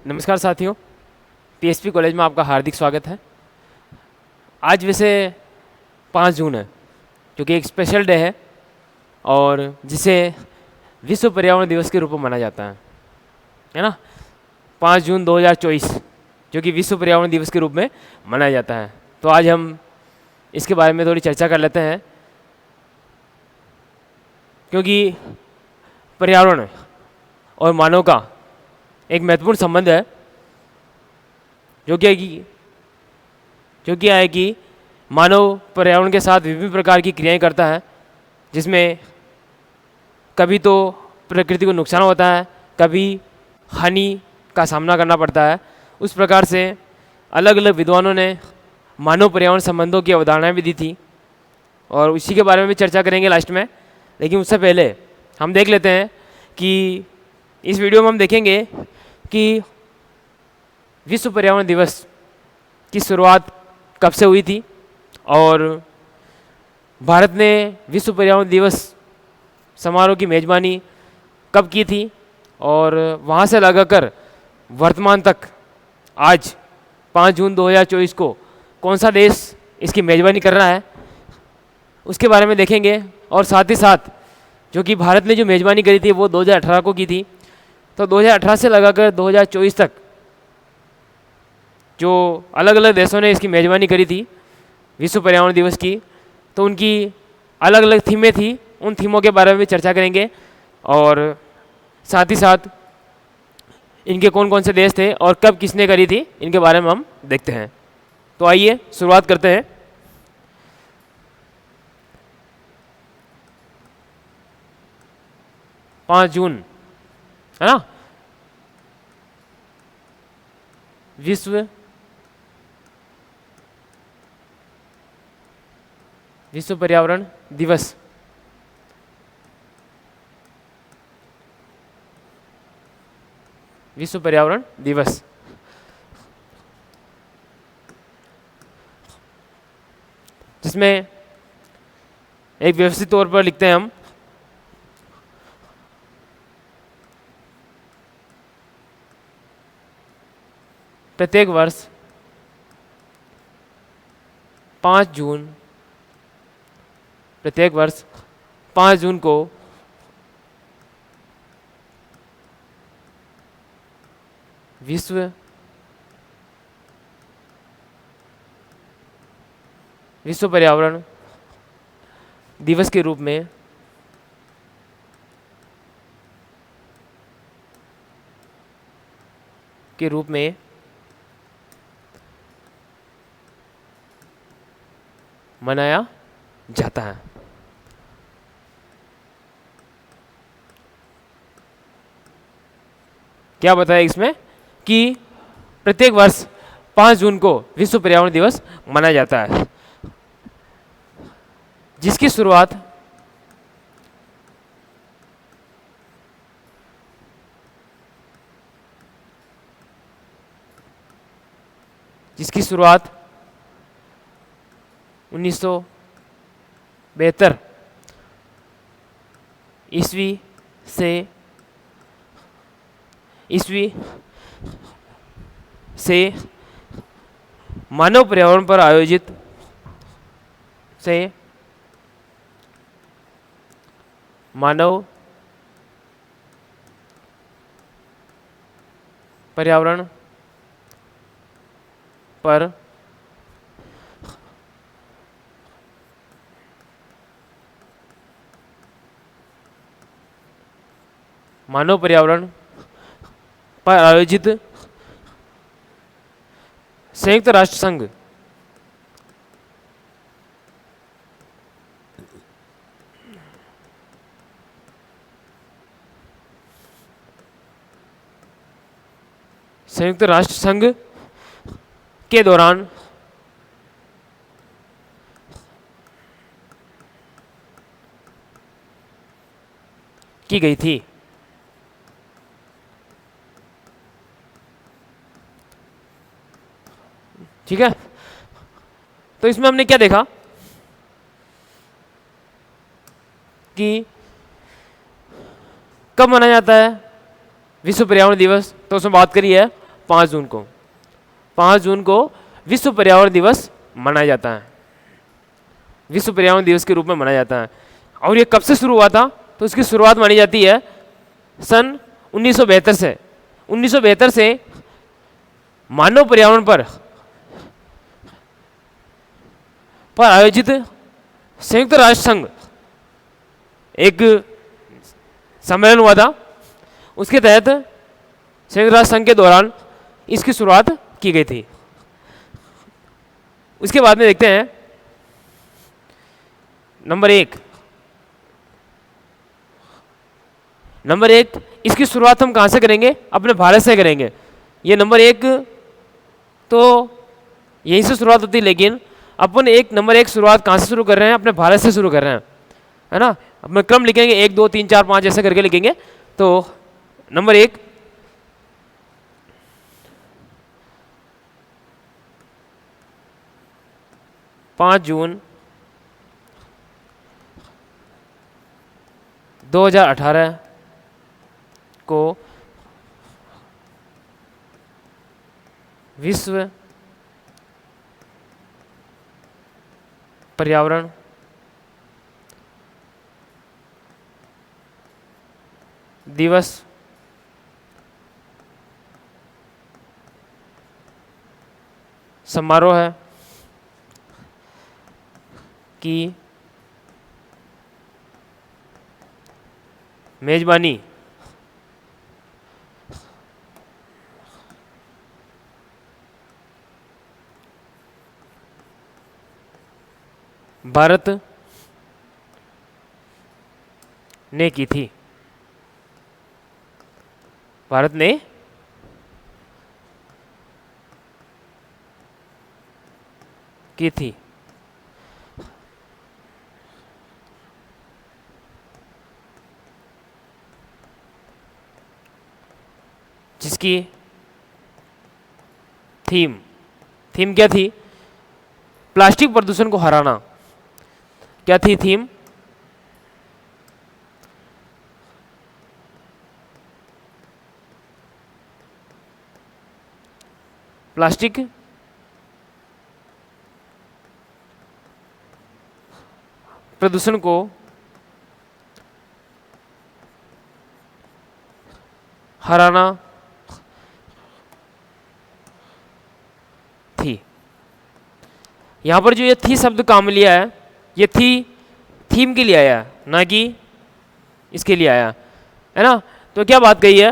नमस्कार साथियों, PSP college में आपका हार्दिक स्वागत है। आज वैसे 5 जून है, जो कि एक स्पेशल डे है और जिसे विश्व पर्यावरण दिवस के रूप में मनाया जाता है ना। 5 जून 2024 जो कि विश्व पर्यावरण दिवस के रूप में मनाया जाता है। तो आज हम इसके बारे में थोड़ी चर्चा कर लेते हैं, क्योंकि पर्यावरण और मानव का एक महत्वपूर्ण संबंध है, जो क्या है कि मानव पर्यावरण के साथ विभिन्न प्रकार की क्रियाएं करता है, जिसमें कभी तो प्रकृति को नुकसान होता है, कभी हानि का सामना करना पड़ता है। उस प्रकार से अलग अलग विद्वानों ने मानव पर्यावरण संबंधों की अवधारणाएं भी दी थी और उसी के बारे में भी चर्चा करेंगे लास्ट में। लेकिन उससे पहले हम देख लेते हैं कि इस वीडियो में हम देखेंगे कि विश्व पर्यावरण दिवस की शुरुआत कब से हुई थी और भारत ने विश्व पर्यावरण दिवस समारोह की मेज़बानी कब की थी और वहाँ से लगाकर वर्तमान तक आज 5 जून 2024 को कौन सा देश इसकी मेज़बानी कर रहा है, उसके बारे में देखेंगे। और साथ ही साथ जो कि भारत ने जो मेज़बानी करी थी वो 2018 को की थी, तो 2018 से लगाकर 2024 तक जो अलग अलग देशों ने इसकी मेज़बानी करी थी विश्व पर्यावरण दिवस की, तो उनकी अलग अलग थीमें थी। उन थीमों के बारे में भी चर्चा करेंगे और साथ ही साथ इनके कौन कौन से देश थे और कब किसने करी थी, इनके बारे में हम देखते हैं। तो आइए शुरुआत करते हैं। पाँच जून है ना, विश्व पर्यावरण दिवस। विश्व पर्यावरण दिवस जिसमें एक व्यवस्थित तौर पर लिखते हैं हम प्रत्येक वर्ष 5 जून प्रत्येक वर्ष 5 जून को विश्व पर्यावरण दिवस के रूप में मनाया जाता है। क्या बताया इसमें कि प्रत्येक वर्ष 5 जून को विश्व पर्यावरण दिवस मनाया जाता है, जिसकी शुरुआत जिसकी शुरुआत 1972 ईस्वी से मानव पर्यावरण पर आयोजित मानव पर्यावरण पर आयोजित संयुक्त राष्ट्र संघ के दौरान की गई थी। ठीक है, तो इसमें हमने क्या देखा कि कब मनाया जाता है विश्व पर्यावरण दिवस, तो उसमें बात करी है 5 जून को। 5 जून को विश्व पर्यावरण दिवस मनाया जाता है, विश्व पर्यावरण दिवस के रूप में मनाया जाता है। और ये कब से शुरू हुआ था? तो इसकी शुरुआत मानी जाती है सन 1972 से। 1972 से मानव पर्यावरण पर आयोजित संयुक्त राष्ट्र संघ एक सम्मेलन हुआ था, उसके तहत संयुक्त राष्ट्र संघ के दौरान इसकी शुरुआत की गई थी। उसके बाद में देखते हैं नंबर एक, इसकी शुरुआत हम कहाँ से करेंगे? अपने भारत से करेंगे। ये नंबर 1 तो यहीं से शुरुआत होती है, लेकिन अपन नंबर 1 शुरुआत कहाँ से शुरू कर रहे हैं? अपने भारत से शुरू कर रहे हैं, है ना। अपने क्रम लिखेंगे 1 2 3 4 5 ऐसे करके लिखेंगे। तो नंबर 1, पाँच जून 2018 को विश्व पर्यावरण दिवस समारोह है की मेजबानी भारत ने की थी। भारत ने की थी। जिसकी थीम क्या थी? प्लास्टिक प्रदूषण को हराना। क्या थी थीम? प्लास्टिक प्रदूषण को हराना थी। यहां पर जो ये थी शब्द काम लिया है, ये थीम के लिए आया, ना कि इसके लिए आया, है ना। तो क्या बात कही है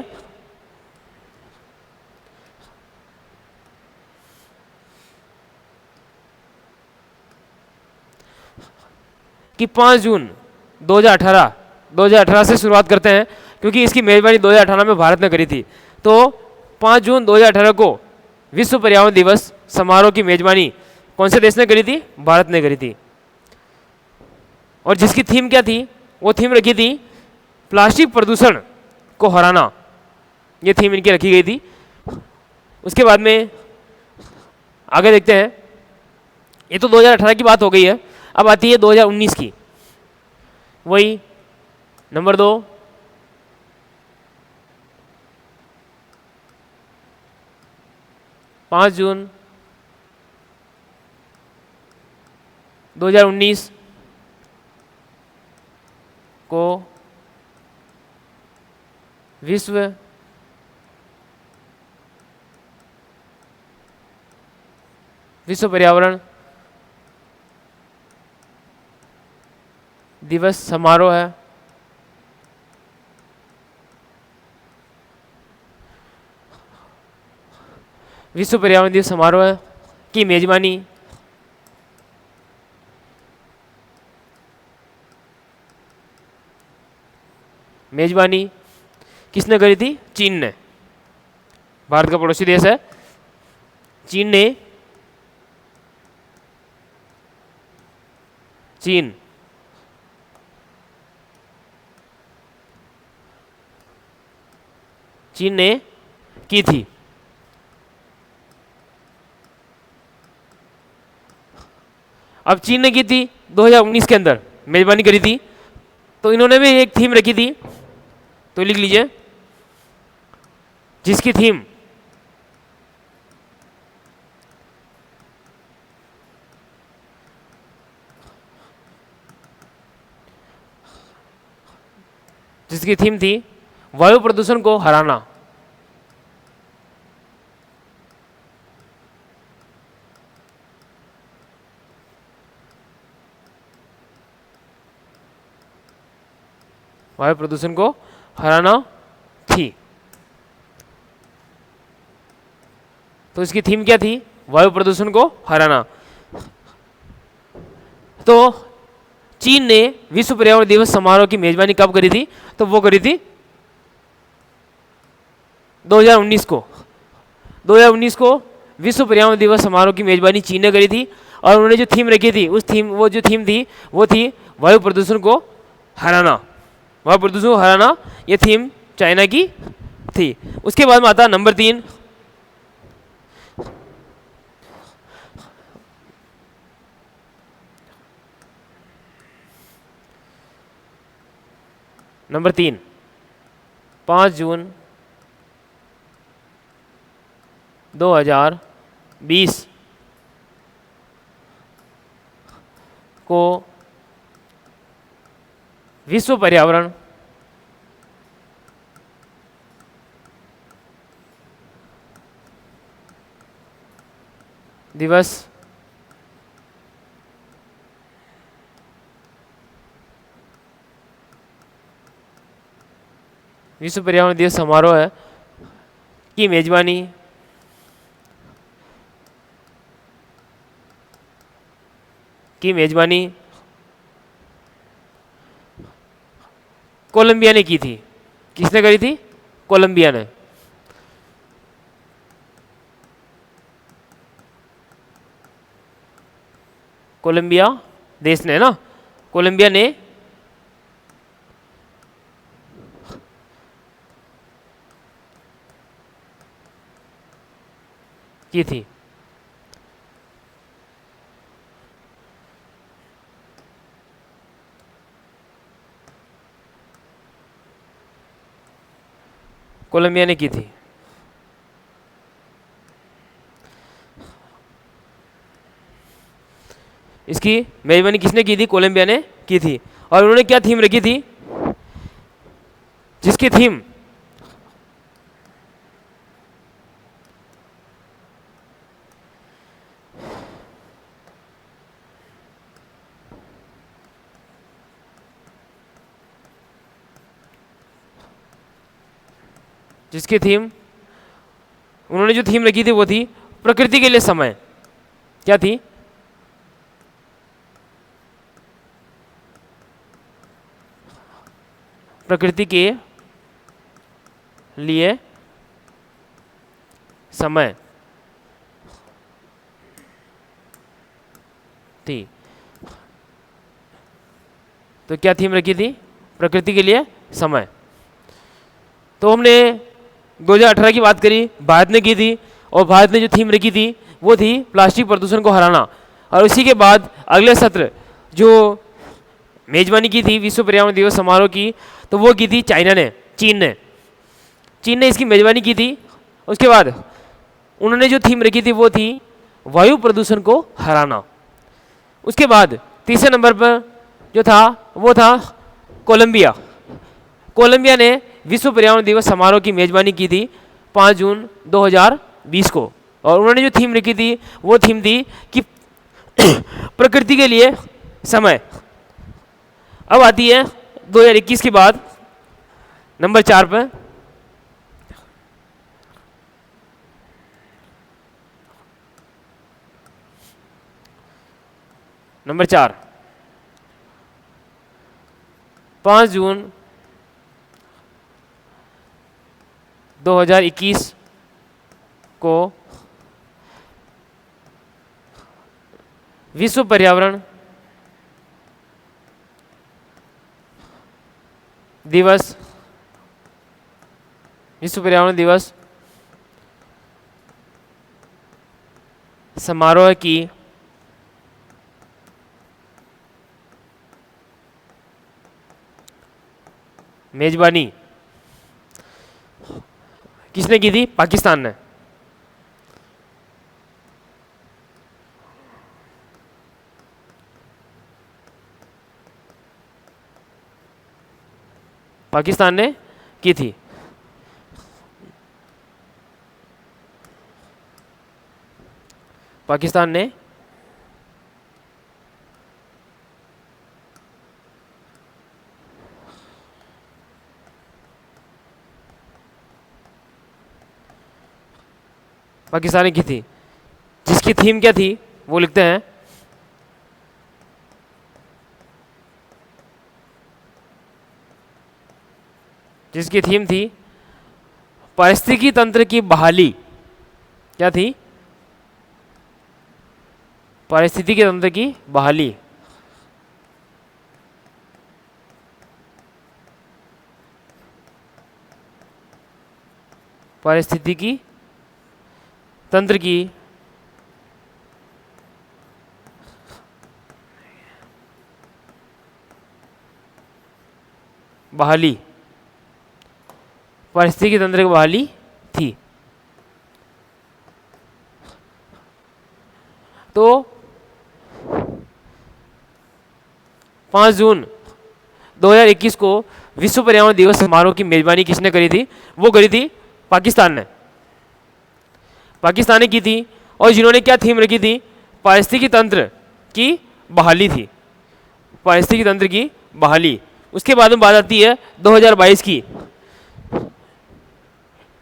कि 5 जून 2018 से शुरुआत करते हैं, क्योंकि इसकी मेजबानी 2018 में भारत ने करी थी। तो 5 जून 2018 को विश्व पर्यावरण दिवस समारोह की मेजबानी कौन से देश ने करी थी? भारत ने करी थी। और जिसकी थीम क्या थी? वो थीम रखी थी प्लास्टिक प्रदूषण को हराना। ये थीम इनकी रखी गई थी। उसके बाद में आगे देखते हैं। ये तो 2018 की बात हो गई है। अब आती है 2019 की। वही नंबर 2, पाँच जून 2019 को विश्व पर्यावरण दिवस समारोह है। विश्व पर्यावरण दिवस समारोह की मेजबानी किसने करी थी? चीन ने। भारत का पड़ोसी देश है। चीन ने की थी। अब चीन ने की थी 2019 के अंदर मेजबानी करी थी, तो इन्होंने भी एक थीम रखी थी। तो लिख लीजिए, जिसकी थीम इसकी थीम थी वायु प्रदूषण को हराना। वायु प्रदूषण को हराना थी। तो इसकी थीम क्या थी? वायु प्रदूषण को हराना। तो चीन ने विश्व पर्यावरण दिवस समारोह की मेजबानी कब करी थी? तो वो करी थी 2019 को। 2019 को विश्व पर्यावरण दिवस समारोह की मेजबानी चीन ने करी थी और उन्होंने जो थीम रखी थी वो जो थीम थी वो थी वायु प्रदूषण को हराना। वायु प्रदूषण को हराना ये थीम चाइना की थी। उसके बाद में आता नंबर 3, नंबर 3 5 जून 2020 को विश्व पर्यावरण दिवस विश्व पर्यावरण दिवस समारोह है की मेजबानी कोलंबिया ने की थी। किसने करी थी? कोलंबिया ने। कोलंबिया देश ने, ना, कोलंबिया ने की थी। कोलंबिया ने की थी। इसकी मेजबानी किसने की थी? कोलंबिया ने की थी। और उन्होंने क्या थीम रखी थी? जिसकी थीम उन्होंने जो थीम रखी थी वो थी प्रकृति के लिए समय। क्या थी? प्रकृति के लिए समय थी। तो क्या थीम रखी थी? प्रकृति के लिए समय। तो हमने 2018 की बात करी, भारत ने की थी, और भारत ने जो थीम रखी थी वो थी प्लास्टिक प्रदूषण को हराना। और उसी के बाद अगले सत्र जो मेजबानी की थी विश्व पर्यावरण दिवस समारोह की, तो वो की थी चाइना ने, चीन ने इसकी मेजबानी की थी। उसके बाद उन्होंने जो थीम रखी थी वो थी वायु प्रदूषण को हराना। उसके बाद तीसरे नंबर पर जो था वो था कोलंबिया। कोलंबिया ने विश्व पर्यावरण दिवस समारोह की मेजबानी की थी 5 जून 2020 को। और उन्होंने जो थीम रखी थी वो थीम थी कि प्रकृति के लिए समय। अब आती है 2021 के बाद नंबर 4 पर नंबर 4 5 जून 2021 को विश्व पर्यावरण दिवस समारोह की मेजबानी किसने की थी? पाकिस्तान ने। पाकिस्तान ने की थी। पाकिस्तान ने की थी, जिसकी थीम क्या थी वो लिखते हैं। जिसकी थीम थी पारिस्थितिकी तंत्र की बहाली। क्या थी? पारिस्थितिकी तंत्र की बहाली। पारिस्थितिकी तंत्र की बहाली। पारिस्थितिकी तंत्र की बहाली थी। तो 5 जून 2021 को विश्व पर्यावरण दिवस समारोह की मेजबानी किसने करी थी? वो करी थी पाकिस्तान ने। पाकिस्तान ने की थी, और जिन्होंने क्या थीम रखी थी? पारिस्थितिकी तंत्र की बहाली थी। पारिस्थितिकी तंत्र की बहाली। उसके बाद में बात आती है 2022 की।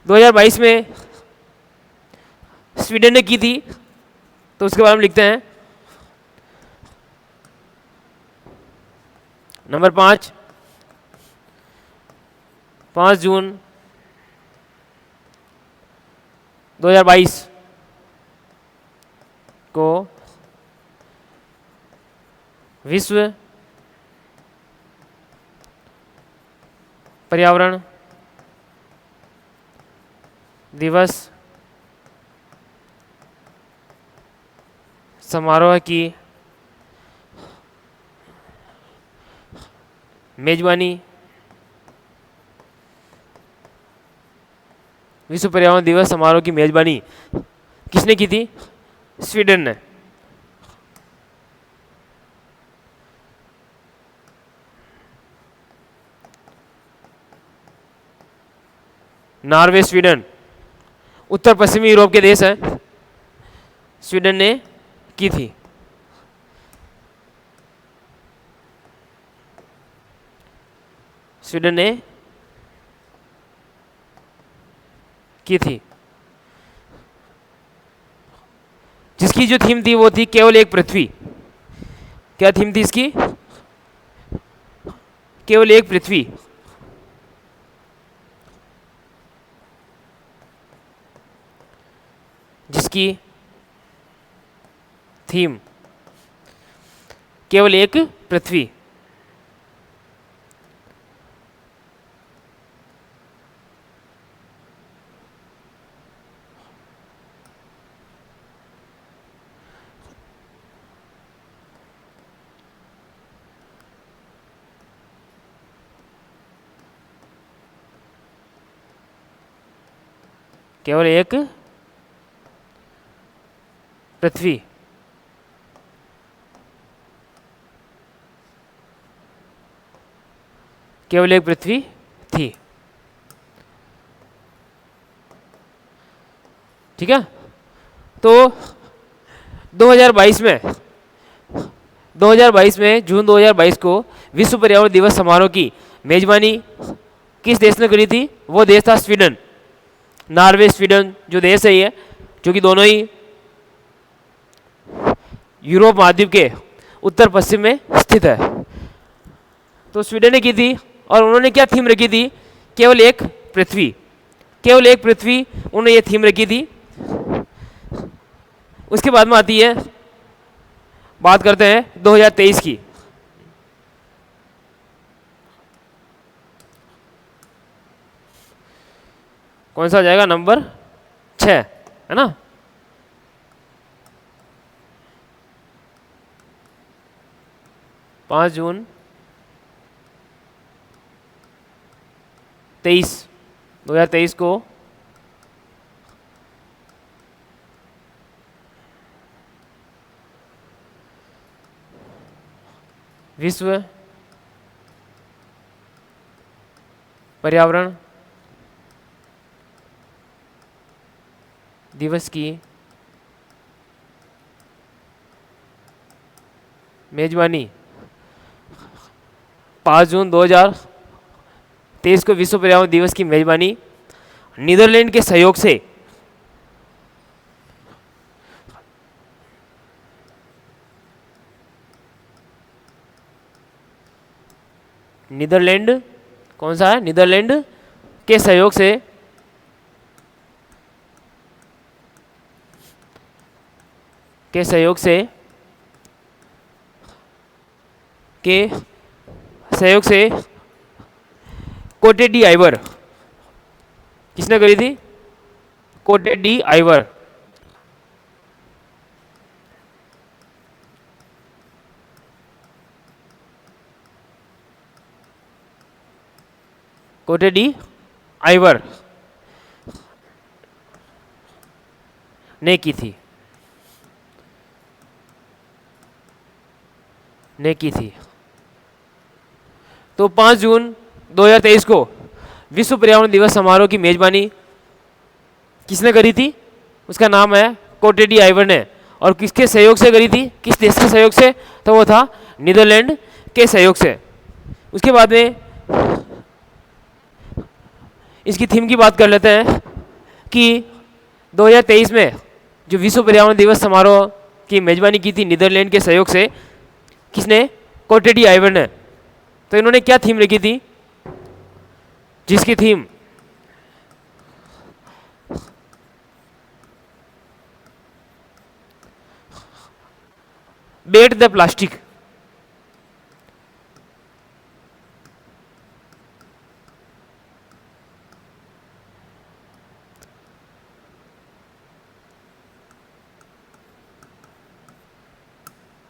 2022 में स्वीडन ने की थी, तो उसके बारे में लिखते हैं। नंबर 5, 5 जून 2022 को विश्व पर्यावरण दिवस समारोह की मेजबानी विश्व पर्यावरण दिवस समारोह की मेजबानी किसने की थी? स्वीडन ने। नॉर्वे, स्वीडन उत्तर पश्चिमी यूरोप के देश हैं। स्वीडन ने की थी। स्वीडन ने की थी, जिसकी जो थीम थी वो थी केवल एक पृथ्वी। क्या थीम थी इसकी? केवल एक पृथ्वी। जिसकी थीम केवल एक पृथ्वी। केवल एक पृथ्वी। केवल एक पृथ्वी थी। ठीक है। तो 2022 में जून 2022 को विश्व पर्यावरण दिवस समारोह की मेजबानी किस देश ने करी थी? वो देश था स्वीडन। नॉर्वे, स्वीडन जो देश है ये, जो कि दोनों ही यूरोप महाद्वीप के उत्तर पश्चिम में स्थित है। तो स्वीडन ने की थी, और उन्होंने क्या थीम रखी थी? केवल एक पृथ्वी। केवल एक पृथ्वी उन्होंने ये थीम रखी थी। उसके बाद में आती है, बात करते हैं 2023 की। कौन सा आ जाएगा? नंबर 6 है ना। पाँच जून 2023 को विश्व पर्यावरण दिवस की मेजबानी 5 जून 2023 को विश्व पर्यावरण दिवस की मेजबानी नीदरलैंड के सहयोग से नीदरलैंड, कौन सा है, नीदरलैंड के सहयोग से के सहयोग से के सहयोग से कोटे डी आइवर, किसने करी थी, कोटे डी आइवर, कोटे डी आइवर ने की थी, तो 5 जून 2023 को विश्व पर्यावरण दिवस समारोह की मेजबानी किसने करी थी, उसका नाम है कोटे डी आइवर ने, और किसके सहयोग से करी थी, किस देश के सहयोग से, तो वो था नीदरलैंड के सहयोग से। उसके बाद में इसकी थीम की बात कर लेते हैं कि 2023 में जो विश्व पर्यावरण दिवस समारोह की मेजबानी की थी नीदरलैंड के सहयोग से, किसने, कोटे डी आइवर ने, तो इन्होंने क्या थीम रखी थी, जिसकी theme beat the plastic,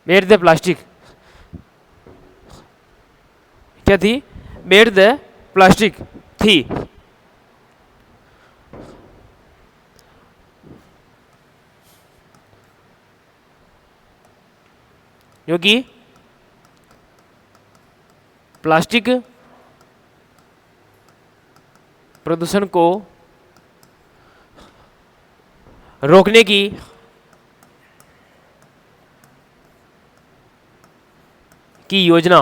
beat the plastic क्या थी, बेट द प्लास्टिक थी। क्योंकि प्लास्टिक प्रदूषण को रोकने की योजना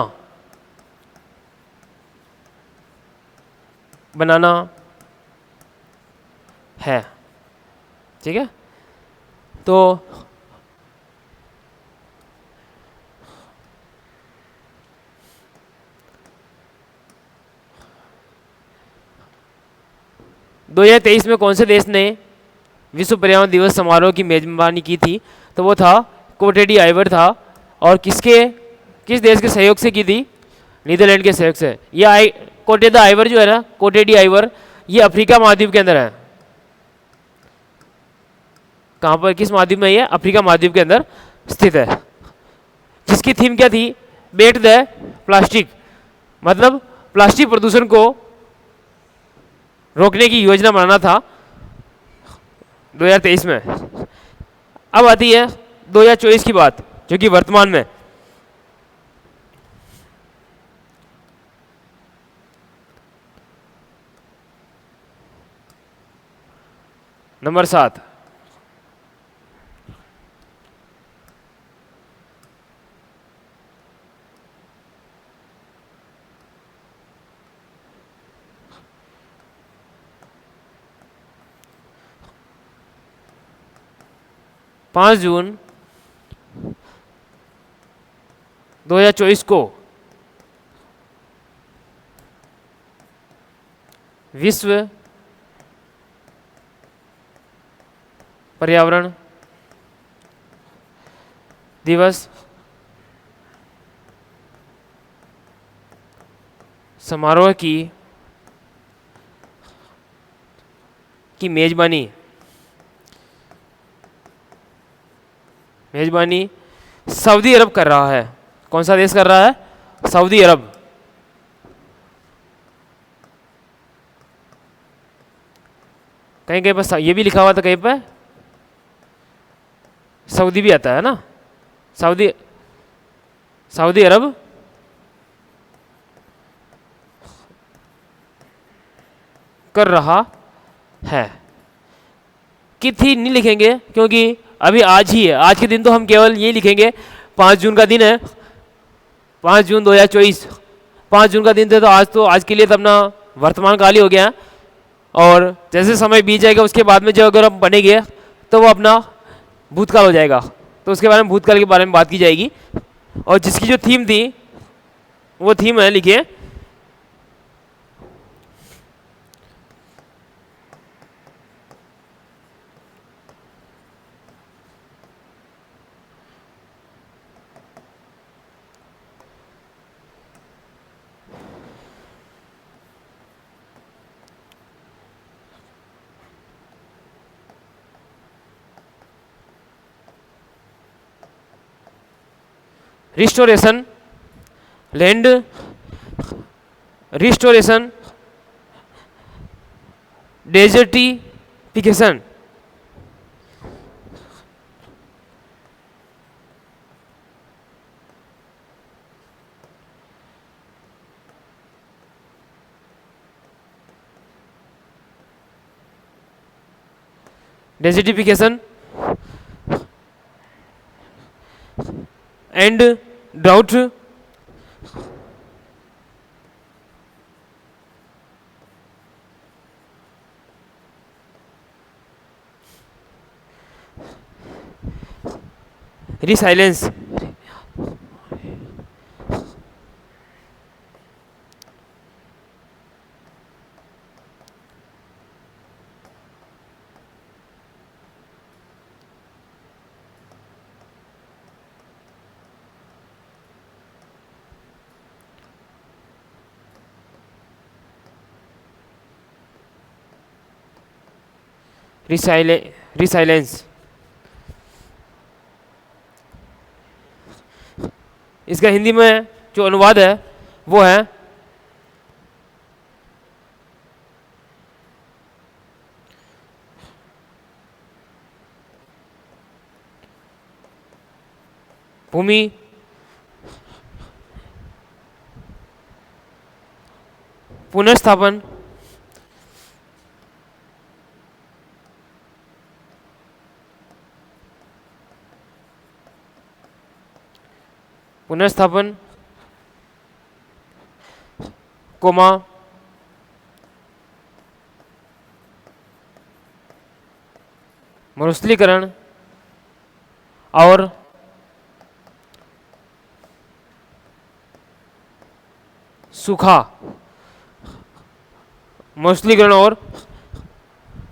बनाना है, ठीक है। तो दो 2023 में कौन से देश ने विश्व पर्यावरण दिवस समारोह की मेजबानी की थी, तो वो था कोटे डी आइवर था, और किस देश के सहयोग से की थी, नीदरलैंड के सहयोग से। ये कोटे द आइवर जो है ना, कोटे डी आइवर, ये अफ्रीका महाद्वीप के अंदर है। कहाँ पर, किस महाद्वीप में, ये अफ्रीका महाद्वीप के अंदर स्थित है। जिसकी थीम क्या थी, बेट द प्लास्टिक, मतलब प्लास्टिक प्रदूषण को रोकने की योजना बनाना था 2023 में। अब आती है 2024 की बात, जो कि वर्तमान में नंबर 7, पाँच जून 2024 को विश्व पर्यावरण दिवस समारोह की मेजबानी सऊदी अरब कर रहा है। कौन सा देश कर रहा है, सऊदी अरब। कहीं कहीं पर ये भी लिखा हुआ था, कहीं पर सऊदी भी आता है ना, सऊदी अरब कर रहा है। कि थी नहीं लिखेंगे क्योंकि अभी आज ही है, आज के दिन तो हम केवल ये लिखेंगे 5 जून का दिन है, 5 जून 2024, 5 जून का दिन थे, तो आज के लिए तो अपना वर्तमान काल ही हो गया। और जैसे समय बीत जाएगा उसके बाद में जो अगर हम बनेंगे तो वो अपना भूतकाल हो जाएगा, तो उसके बारे में भूतकाल के बारे में बात की जाएगी। और जिसकी जो थीम थी वो थीम है, लिखिए, restoration, land restoration, desertification, desertification and drought, resilience, resilience. इसका हिंदी में जो अनुवाद है वो है भूमि पुनर्स्थापन, पुनर्स्थापन, कोमा मरुस्थलीकरण और सूखा, मरुस्थलीकरण और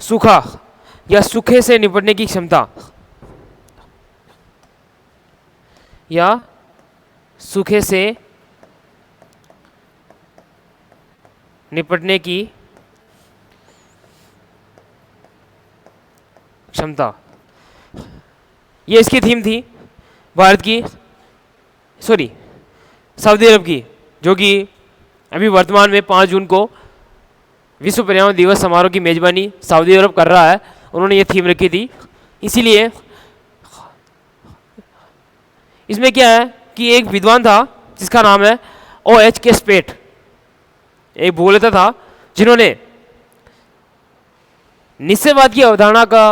सूखा या सूखे से निपटने की क्षमता, या सूखे से निपटने की क्षमता, ये इसकी थीम थी भारत की, सॉरी सऊदी अरब की, जो कि अभी वर्तमान में 5 जून को विश्व पर्यावरण दिवस समारोह की मेजबानी सऊदी अरब कर रहा है। उन्होंने ये थीम रखी थी। इसीलिए इसमें क्या है कि एक विद्वान था जिसका नाम है OH के स्पेट, एक भूगोलवेत्ता था जिन्होंने निश्चयवाद की अवधारणा का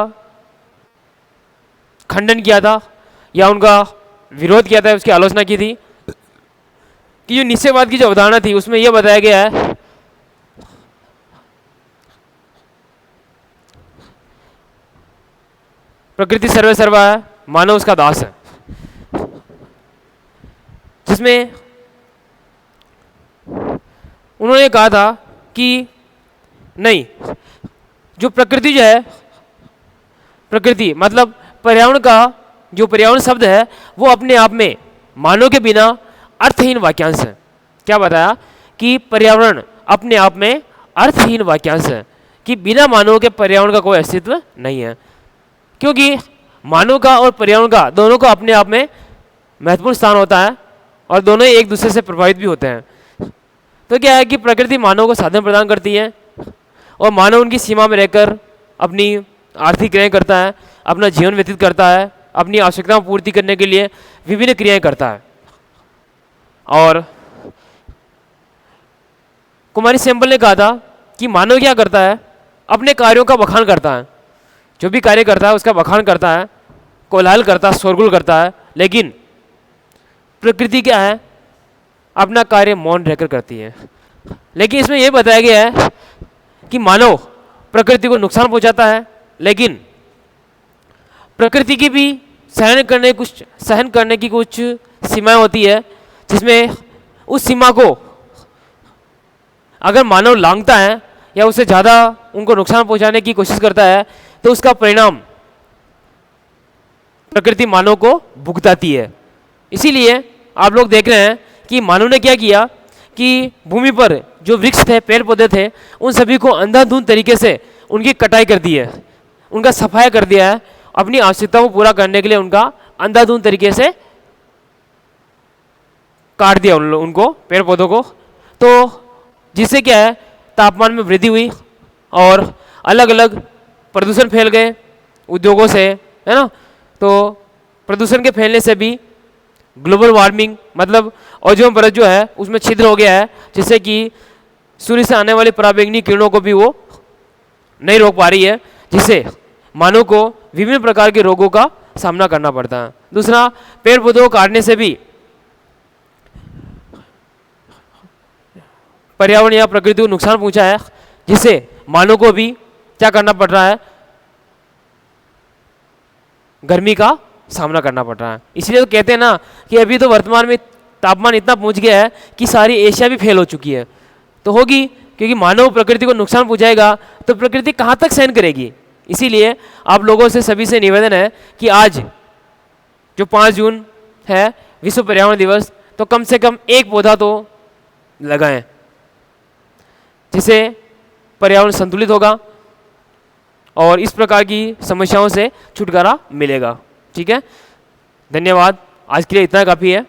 खंडन किया था या उनका विरोध किया था, उसकी आलोचना की थी कि जो निश्चयवाद की जो अवधारणा थी उसमें यह बताया गया है प्रकृति सर्वे सर्वा है, मानव उसका दास है, जिसमें उन्होंने कहा था कि नहीं, जो प्रकृति जो है, प्रकृति मतलब पर्यावरण का जो पर्यावरण शब्द है वो अपने आप में मानव के बिना अर्थहीन वाक्यांश है। क्या बताया कि पर्यावरण अपने आप में अर्थहीन वाक्यांश है, कि बिना मानव के पर्यावरण का कोई अस्तित्व नहीं है, क्योंकि मानव का और पर्यावरण का दोनों का अपने आप में महत्वपूर्ण स्थान होता है और दोनों एक दूसरे से प्रभावित भी होते हैं। तो क्या है कि प्रकृति मानव को साधन प्रदान करती है और मानव उनकी सीमा में रहकर अपनी आर्थिक क्रियाएं करता है, अपना जीवन व्यतीत करता है, अपनी आवश्यकताओं पूर्ति करने के लिए विभिन्न क्रियाएं करता है। और कुमारी सैंपल ने कहा था कि मानव क्या करता है, अपने कार्यों का बखान करता है, जो भी कार्य करता है उसका बखान करता है, कोलाहल करता है, शोरगुल करता है, लेकिन प्रकृति क्या है, अपना कार्य मौन रहकर करती है। लेकिन इसमें यह बताया गया है कि मानव प्रकृति को नुकसान पहुंचाता है, लेकिन प्रकृति की भी सहन करने की कुछ सीमाएं होती है, जिसमें उस सीमा को अगर मानव लांघता है या उससे ज़्यादा उनको नुकसान पहुंचाने की कोशिश करता है तो उसका परिणाम प्रकृति मानव को भुगताती है। इसीलिए आप लोग देख रहे हैं कि मानव ने क्या किया कि भूमि पर जो वृक्ष थे, पेड़ पौधे थे, उन सभी को अंधाधुंध तरीके से उनकी कटाई कर दी है, उनका सफाया कर दिया है, अपनी आवश्यकताओं को पूरा करने के लिए उनका अंधाधुंध तरीके से काट दिया उनको पेड़ पौधों को। तो जिससे क्या है, तापमान में वृद्धि हुई और अलग अलग प्रदूषण फैल गए उद्योगों से, है ना। तो प्रदूषण के फैलने से भी ग्लोबल वार्मिंग मतलब ओजोन परत जो है उसमें छिद्र हो गया है, जिससे कि सूर्य से आने वाली पराबैंगनी किरणों को भी वो नहीं रोक पा रही है, जिससे मानव को विभिन्न प्रकार के रोगों का सामना करना पड़ता है। दूसरा, पेड़ पौधों को काटने से भी पर्यावरण या प्रकृति को नुकसान पहुंचा है, जिससे मानव को भी क्या करना पड़ रहा है, गर्मी का सामना करना पड़ रहा है। इसलिए तो कहते हैं ना कि अभी तो वर्तमान में तापमान इतना पहुंच गया है कि सारी एशिया भी फेल हो चुकी है। तो होगी क्योंकि मानव प्रकृति को नुकसान पहुंचाएगा तो प्रकृति कहाँ तक सहन करेगी। इसीलिए आप लोगों से सभी से निवेदन है कि आज जो 5 जून है विश्व पर्यावरण दिवस, तो कम से कम एक पौधा तो लगाएं, जिससे पर्यावरण संतुलित होगा और इस प्रकार की समस्याओं से छुटकारा मिलेगा। ठीक है, धन्यवाद। आज के लिए इतना काफ़ी है।